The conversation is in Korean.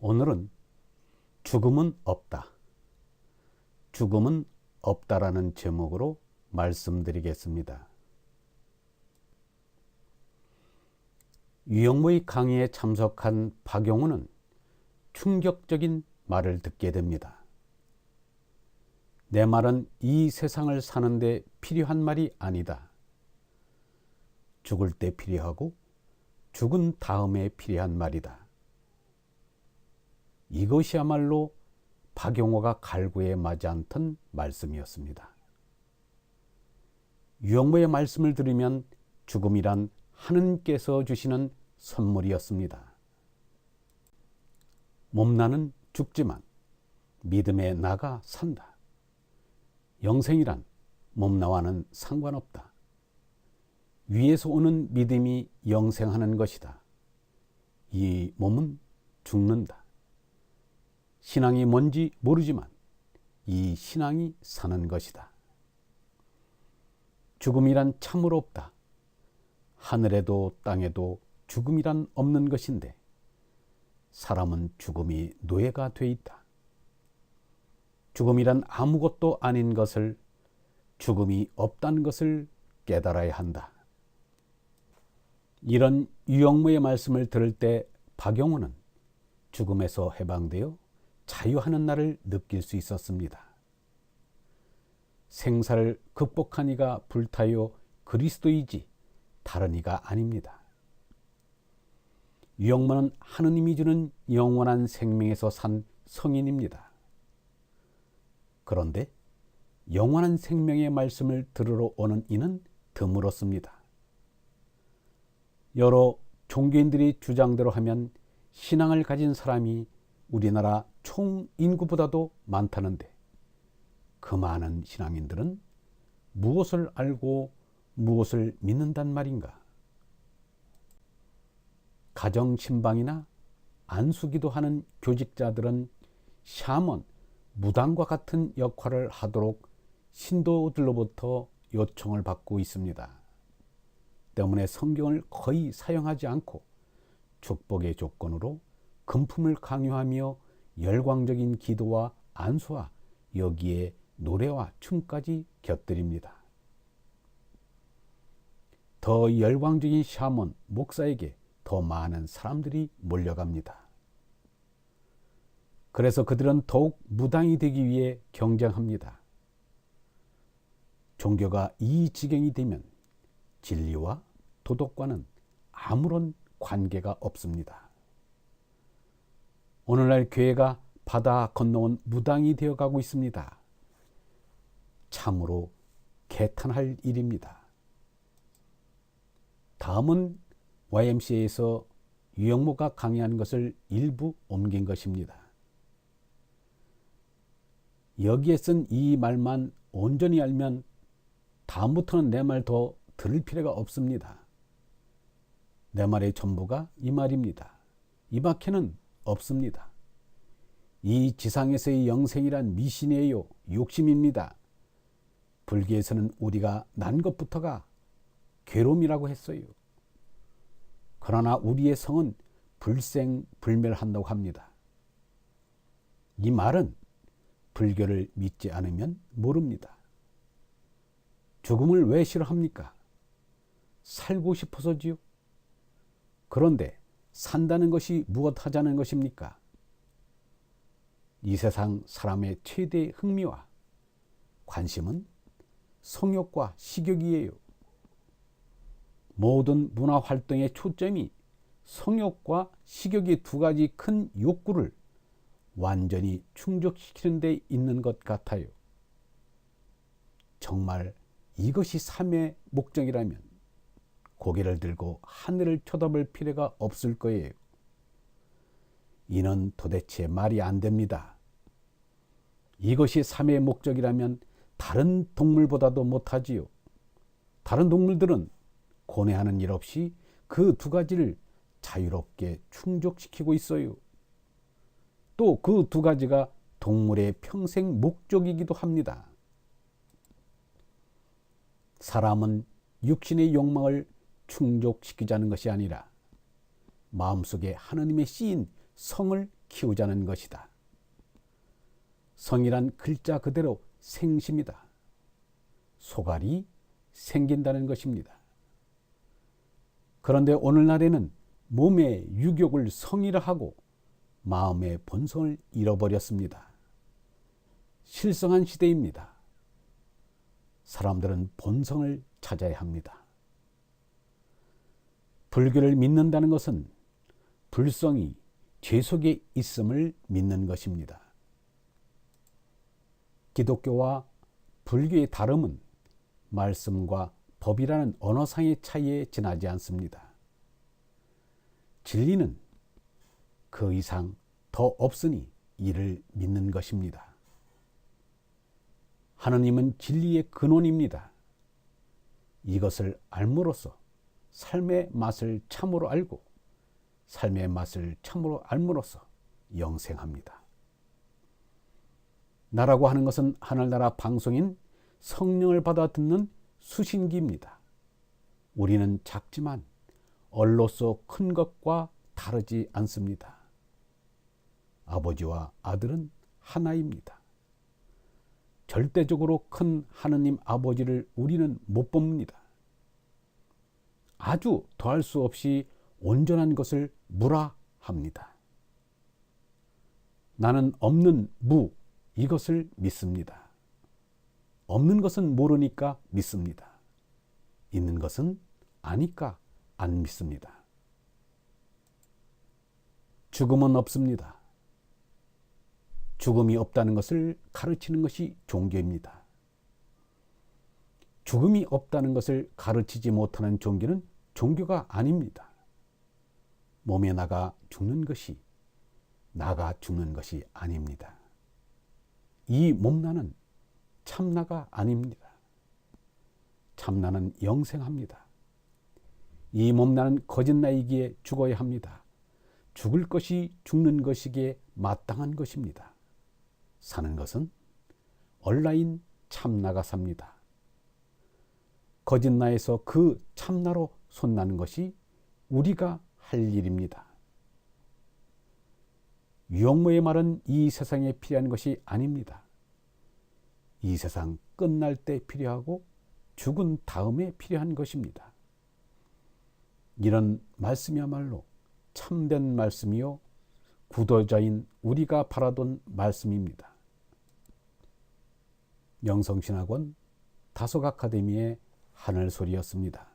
오늘은 죽음은 없다. 죽음은 없다라는 제목으로 말씀드리겠습니다. 유영모의 강의에 참석한 박용훈은 충격적인 말을 듣게 됩니다. 내 말은 이 세상을 사는데 필요한 말이 아니다. 죽을 때 필요하고 죽은 다음에 필요한 말이다. 이것이야말로 박용호가 갈구에 맞지 않던 말씀이었습니다. 유영모의 말씀을 들으면 죽음이란 하느님께서 주시는 선물이었습니다. 몸나는 죽지만 믿음에 나가 산다. 영생이란 몸나와는 상관없다. 위에서 오는 믿음이 영생하는 것이다. 이 몸은 죽는다. 신앙이 뭔지 모르지만 이 신앙이 사는 것이다. 죽음이란 참으로 없다. 하늘에도 땅에도 죽음이란 없는 것인데 사람은 죽음이 노예가 돼 있다. 죽음이란 아무것도 아닌 것을, 죽음이 없다는 것을 깨달아야 한다. 이런 유영모의 말씀을 들을 때 박용훈은 죽음에서 해방되어 자유하는 날을 느낄 수 있었습니다. 생사를 극복한 이가 불타요 그리스도이지 다른 이가 아닙니다. 유영모는 하느님이 주는 영원한 생명에서 산 성인입니다. 그런데 영원한 생명의 말씀을 들으러 오는 이는 드물었습니다. 여러 종교인들이 주장대로 하면 신앙을 가진 사람이 우리나라 총 인구보다도 많다는데 그 많은 신앙인들은 무엇을 알고 무엇을 믿는단 말인가? 가정신방이나 안수기도 하는 교직자들은 샤먼, 무당과 같은 역할을 하도록 신도들로부터 요청을 받고 있습니다. 때문에 성경을 거의 사용하지 않고 축복의 조건으로 금품을 강요하며 열광적인 기도와 안수와 여기에 노래와 춤까지 곁들입니다. 더 열광적인 샤먼, 목사에게 더 많은 사람들이 몰려갑니다. 그래서 그들은 더욱 무당이 되기 위해 경쟁합니다. 종교가 이 지경이 되면 진리와 도덕과는 아무런 관계가 없습니다. 오늘날 교회가 바다 건너온 무당이 되어가고 있습니다. 참으로 개탄할 일입니다. 다음은 YMCA에서 유영모가 강의한 것을 일부 옮긴 것입니다. 여기에 쓴 이 말만 온전히 알면 다음부터는 내 말 더 들을 필요가 없습니다. 내 말의 전부가 이 말입니다. 이 밖에는 없습니다. 이 지상에서의 영생이란 미신이에요. 욕심입니다. 불교에서는 우리가 난 것부터가 괴로움이라고 했어요. 그러나 우리의 성은 불생불멸한다고 합니다. 이 말은 불교를 믿지 않으면 모릅니다. 죽음을 왜 싫어합니까? 살고 싶어서지요. 그런데 산다는 것이 무엇 하자는 것입니까? 이 세상 사람의 최대 흥미와 관심은 성욕과 식욕이에요. 모든 문화 활동의 초점이 성욕과 식욕의 두 가지 큰 욕구를 완전히 충족시키는 데 있는 것 같아요. 정말 이것이 삶의 목적이라면 고개를 들고 하늘을 쳐다볼 필요가 없을 거예요. 이는 도대체 말이 안 됩니다. 이것이 삶의 목적이라면 다른 동물보다도 못하지요. 다른 동물들은 고뇌하는 일 없이 그 두 가지를 자유롭게 충족시키고 있어요. 또 그 두 가지가 동물의 평생 목적이기도 합니다. 사람은 육신의 욕망을 충족시키자는 것이 아니라 마음속에 하느님의 씨인 성을 키우자는 것이다. 성이란 글자 그대로 생심이다. 소갈이 생긴다는 것입니다. 그런데 오늘날에는 몸의 유욕을 성이라 하고 마음의 본성을 잃어버렸습니다. 실성한 시대입니다. 사람들은 본성을 찾아야 합니다. 불교를 믿는다는 것은 불성이 죄 속에 있음을 믿는 것입니다. 기독교와 불교의 다름은 말씀과 법이라는 언어상의 차이에 지나지 않습니다. 진리는 그 이상 더 없으니 이를 믿는 것입니다. 하느님은 진리의 근원입니다. 이것을 알므로써 삶의 맛을 참으로 알고 삶의 맛을 참으로 알므로써 영생합니다. 나라고 하는 것은 하늘나라 방송인 성령을 받아 듣는 수신기입니다. 우리는 작지만 얼로서 큰 것과 다르지 않습니다. 아버지와 아들은 하나입니다. 절대적으로 큰 하느님 아버지를 우리는 못 봅니다. 아주 더할 수 없이 온전한 것을 무라 합니다. 나는 없는 무 이것을 믿습니다. 없는 것은 모르니까 믿습니다. 있는 것은 아니까 안 믿습니다. 죽음은 없습니다. 죽음이 없다는 것을 가르치는 것이 종교입니다. 죽음이 없다는 것을 가르치지 못하는 종교는 종교가 아닙니다. 몸에 나가 죽는 것이 나가 죽는 것이 아닙니다. 이 몸나는 참나가 아닙니다. 참나는 영생합니다. 이 몸나는 거짓나이기에 죽어야 합니다. 죽을 것이 죽는 것이기에 마땅한 것입니다. 사는 것은 얼라인 참나가 삽니다. 거짓나에서 그 참나로 손나는 것이 우리가 할 일입니다. 유영모의 말은 이 세상에 필요한 것이 아닙니다. 이 세상 끝날 때 필요하고 죽은 다음에 필요한 것입니다. 이런 말씀이야말로 참된 말씀이요 구도자인 우리가 바라던 말씀입니다. 영성신학원 다속아카데미의 하늘소리였습니다.